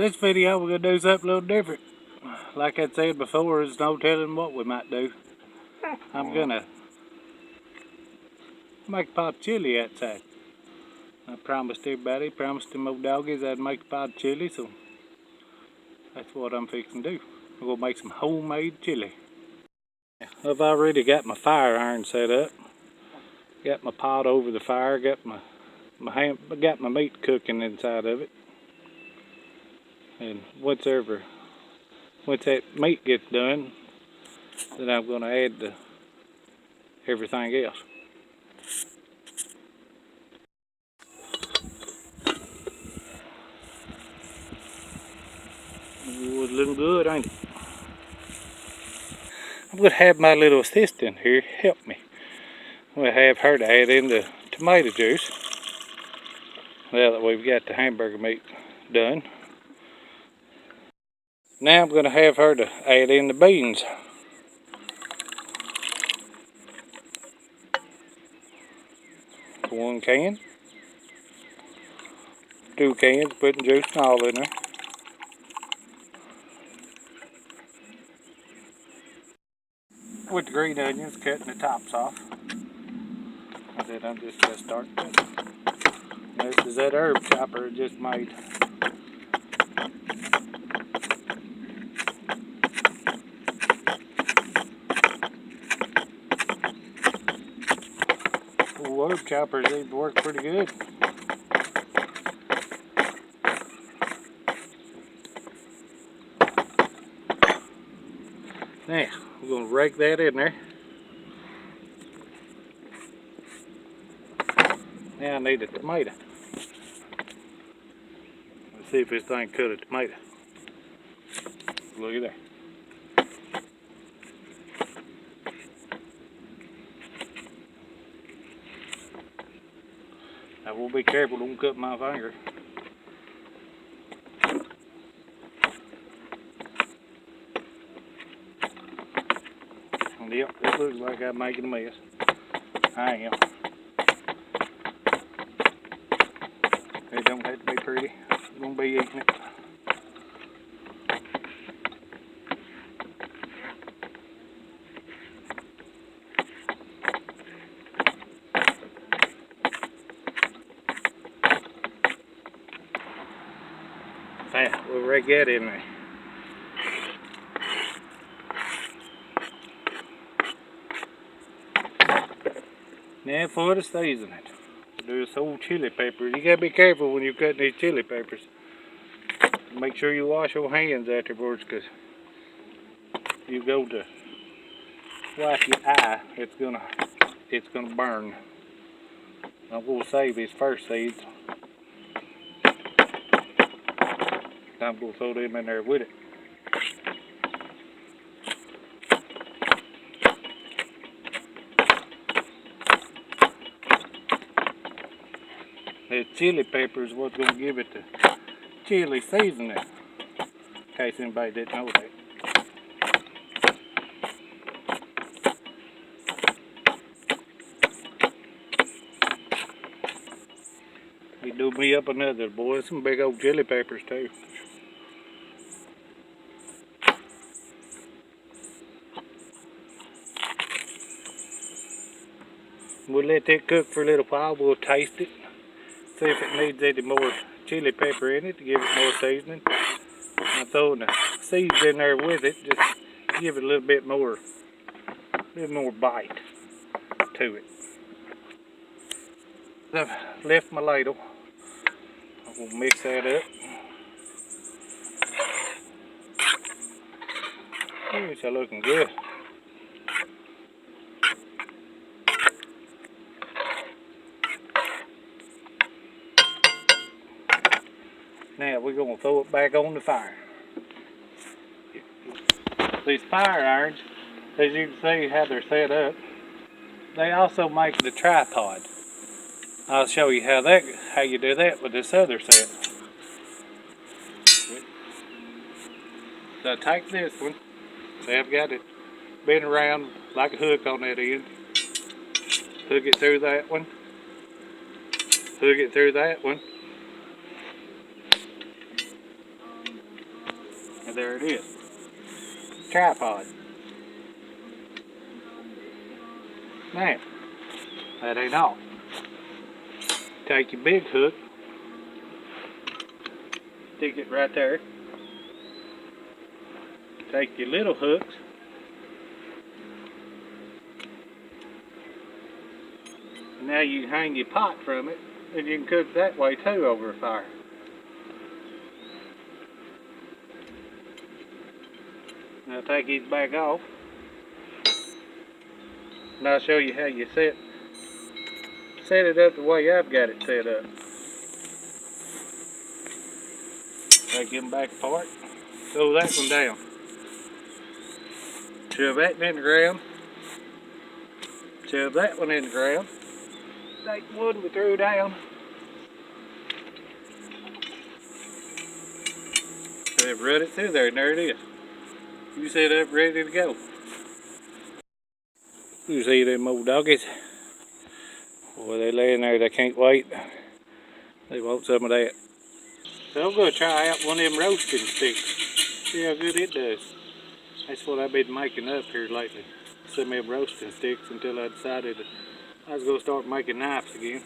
This video we're gonna do something a little different. Like I said before, there's no telling what we might do. I'm gonna make a pot of chili outside. I promised everybody, promised them old doggies I'd make a pot of chili, so that's what I'm fixing to do. I'm gonna make some homemade chili. I've already got my fire iron set up. Got my pot over the fire, got my meat cooking inside of it. And once that meat gets done, then I'm gonna add everything else. Ooh, it's looking good, ain't it? I'm gonna have my little assistant here help me. I'm gonna have her to add in the tomato juice now that we've got the hamburger meat done. Now I'm gonna have her to add in the beans. One can, 2 cans, putting juice and all in there. With the green onions, cutting the tops off. And then I'm just gonna start. This is that herb chopper I just made. Ooh, herb choppers, they work pretty good. Now, we're gonna rake that in there. Now I need a tomato. Let's see if this thing cut a tomato. Look at that. I will be careful, don't cut my finger. And yep, it looks like I'm making a mess. I am. It don't have to be pretty. I'm gonna be eating it. Yeah, we'll rake that in there. Now for the seasoning. Do this whole chili pepper. You gotta be careful when you're cutting these chili peppers. Make sure you wash your hands afterwards, because you go to wipe your eye, it's gonna burn. I'm gonna save his first seeds. I'm gonna throw them in there with it. The chili pepper is what's gonna give it the chili seasoning. In case anybody didn't know that. You do me up another, boy. Some big old chili peppers too. We'll let that cook for a little while. We'll taste it. See if it needs any more chili pepper in it to give it more seasoning. I'm throwing the seeds in there with it, just give it a little bit more bite to it. I've left my ladle. I'm gonna mix that up. It's looking good. Now we're gonna throw it back on the fire. These fire irons, as you can see how they're set up, they also make the tripod. I'll show you how you do that with this other set. So I take this one. See, I've got it bent around like a hook on that end. Hook it through that one. Hook it through that one. there it is. Tripod. Now, that ain't all. Take your big hook, stick it right there. Take your little hooks, and now you can hang your pot from it, and you can cook that way too over a fire. Now take these back off, and I'll show you how you set it up the way I've got it set up. Take them back apart, throw that one down. Shove that in the ground. Shove that one in the ground. Take the one we threw down. They've run it through there, and there it is. You set up ready to go. You see them old doggies? Boy, they laying there, they can't wait. They want some of that. So I'm going to try out one of them roasting sticks. See how good it does. That's what I've been making up here lately. Some of them roasting sticks until I decided I was going to start making knives again.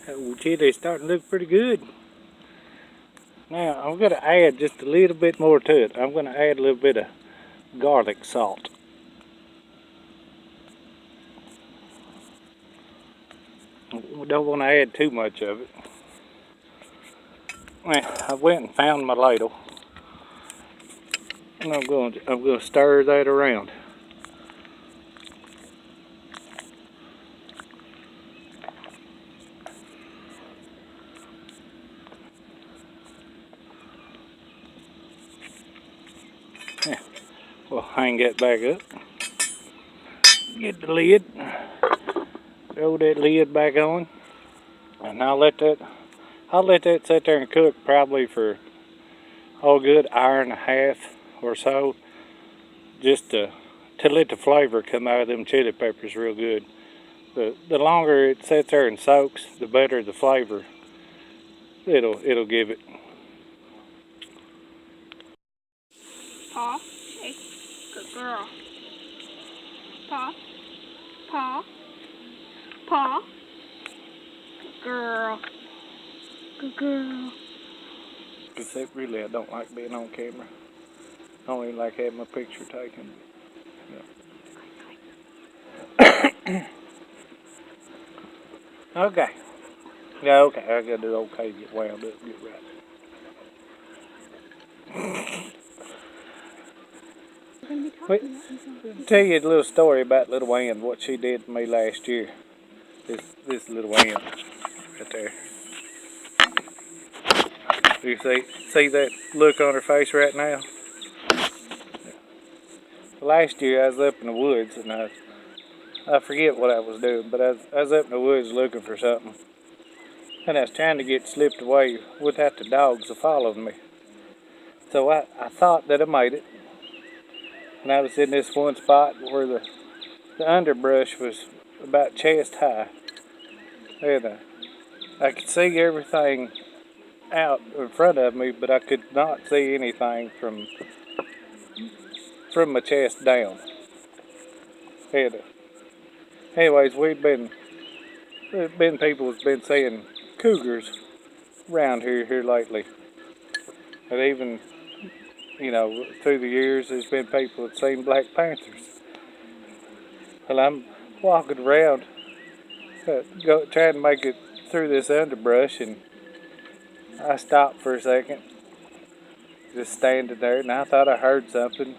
That old chili's starting to look pretty good. Now I'm going to add just a little bit more to it. I'm going to add a little bit of garlic salt. We don't want to add too much of it. Now, I went and found my ladle, and I'm going to stir that around. Yeah, we'll hang that back up. Get the lid. Throw that lid back on, and I'll let that sit there and cook probably for a good hour and a half or so, just to let the flavor come out of them chili peppers real good. The longer it sits there and soaks, the better the flavor it'll give it. Paw, hey, good girl. Paw, paw. Paw. Good girl. Good girl. Except really I don't like being on camera. I don't even like having my picture taken. Yeah. Okay. Yeah, okay. I gotta do okay, get wound up, get right. Wait, tell you a little story about little Ann, what she did to me last year. This little Ann right there. You see that look on her face right now? Last year I was up in the woods, and I forget what I was doing, but I was up in the woods looking for something. And I was trying to get slipped away without the dogs following me. So I thought that I made it. And I was in this one spot where the underbrush was about chest high. And I could see everything out in front of me, but I could not see anything from my chest down. And anyways, there's been people that's been seeing cougars around here lately. And even, through the years, there's been people that seen Black Panthers. Well, I'm walking around, trying to make it through this underbrush, and I stopped for a second, just standing there, and I thought I heard something.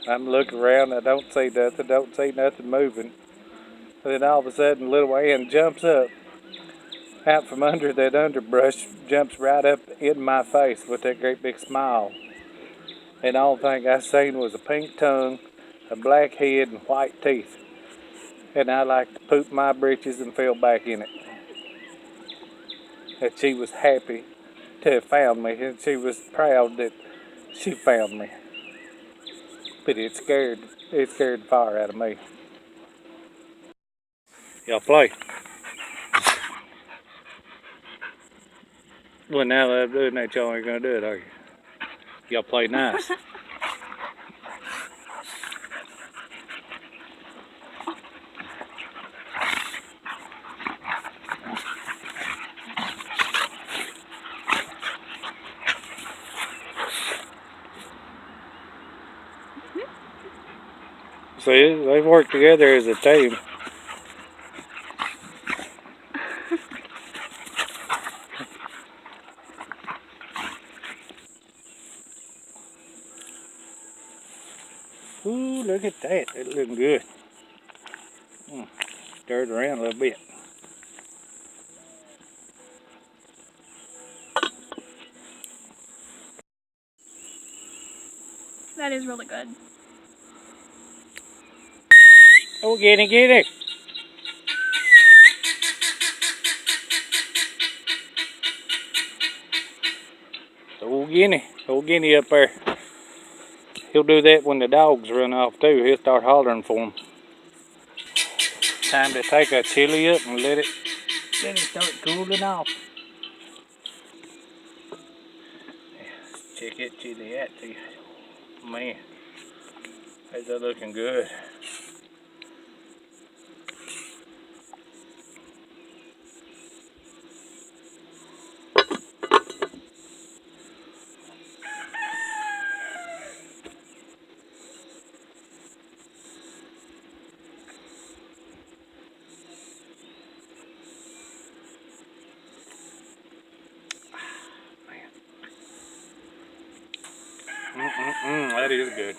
I'm looking around, I don't see nothing moving. And then all of a sudden, little Ann jumps up out from under that underbrush, jumps right up in my face with that great big smile. And all the thing I seen was a pink tongue, a black head, and white teeth. And I like to poop my britches and fell back in it. That she was happy to have found me, and she was proud that she found me. But it scared the fire out of me. Y'all play. Well, now that I'm doing that, y'all ain't gonna do it, are you? Y'all play nice. See, they work together as a team. Ooh, look at that. It's looking good. Stir it around a little bit. That is really good. Oh, get it. Old Guinea up there. He'll do that when the dogs run off too. He'll start hollering for them. Time to take a chili up and let it start cooling off. Check that chili out too. Man, is that looking good? That is good.